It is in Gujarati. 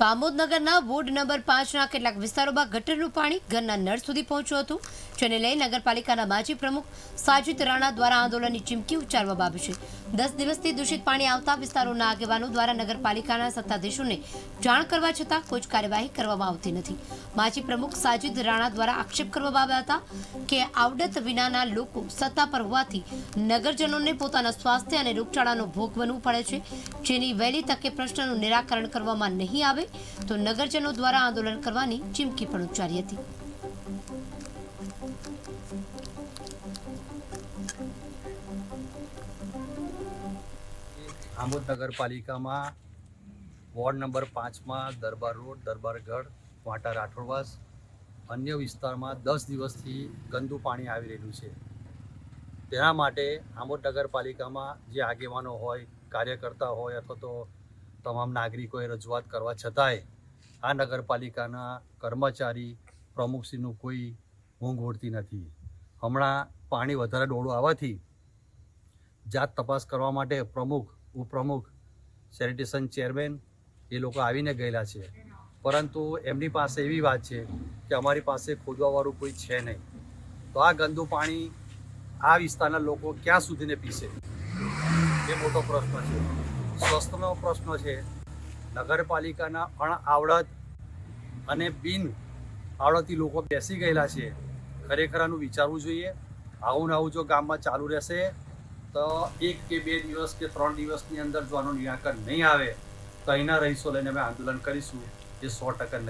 આમોદનગરના વોર્ડ નંબર 5ના કેટલાક વિસ્તારોમાં ગટરનું પાણી ઘરના નળ સુધી પહોંચ્યું હતું, જેને લઈ નગરપાલિકાના માજી પ્રમુખ સાજિદ રાણા દ્વારા આંદોલનની ચીમકી ઉચ્ચારવામાં આવી છે। 10 દિવસથી દૂષિત પાણી આવતા વિસ્તારોના આગેવાનો દ્વારા નગરપાલિકાના સત્તાધીશોને જાણ કરવા છતાં કોઈ જ કાર્યવાહી કરવામાં આવતી નથી। માજી પ્રમુખ સાજિદ રાણા દ્વારા આક્ષેપ કરવામાં આવ્યા હતા કે આવડત વિનાના લોકો સત્તા પર હોવાથી નગરજનોને પોતાના સ્વાસ્થ્ય અને રોગચાળાનો ભોગ બનવું પડે છે, જેની વહેલી તકે પ્રશ્નનું નિરાકરણ કરવામાં નહીં આવે તો નગરજનો દ્વારા આંદોલન કરવાની ચીમકી પણ ઉચ્ચારી હતી। આમોદ નગરપાલિકામાં વોર્ડ નંબર 5માં દરબાર રોડ, દરબારગઢ, વાંટા રાઠોડવાસ અન્ય વિસ્તારમાં 10 દિવસથી ગંદુ પાણી આવી રહ્યું છે। તેના માટે આમોદ નગરપાલિકામાં જે આગેવાનો હોય, કાર્યકર્તા હોય અથવા તો તમામ નાગરિકોએ રજૂઆત કરવા છતાંય આ નગરપાલિકાના કર્મચારી પ્રમુખશ્રીનું કોઈ ઊંઘ ઉડતી નથી। હમણાં પાણી વધારે ડોળું આવવાથી જાત તપાસ કરવા માટે પ્રમુખ, ઉપપ્રમુખ, સેનિટેશન ચેરમેન એ લોકો આવીને ગયેલા છે, પરંતુ એમની પાસે એવી વાત છે કે અમારી પાસે ખોદવાવાળું કોઈ છે નહીં। તો આ ગંદુ પાણી આ વિસ્તારના લોકો ક્યાં સુધીને પીશે એ મોટો પ્રશ્ન છે। સ્વસ્થનો પ્રશ્ન છે। નગરપાલિકાના અણઆવડત અને બિન આવડતી લોકો બેસી ગયેલા છે। ખરેખર આનું વિચારવું જોઈએ। આવું ને આવું જો ગામમાં ચાલુ રહેશે તો 1 કે 2 દિવસ કે 3 દિવસની અંદર જો આનું નિરાકરણ નહીં આવે તો અહીંના રહીશો લઈને અમે આંદોલન કરીશું, એ 100% નક્કી।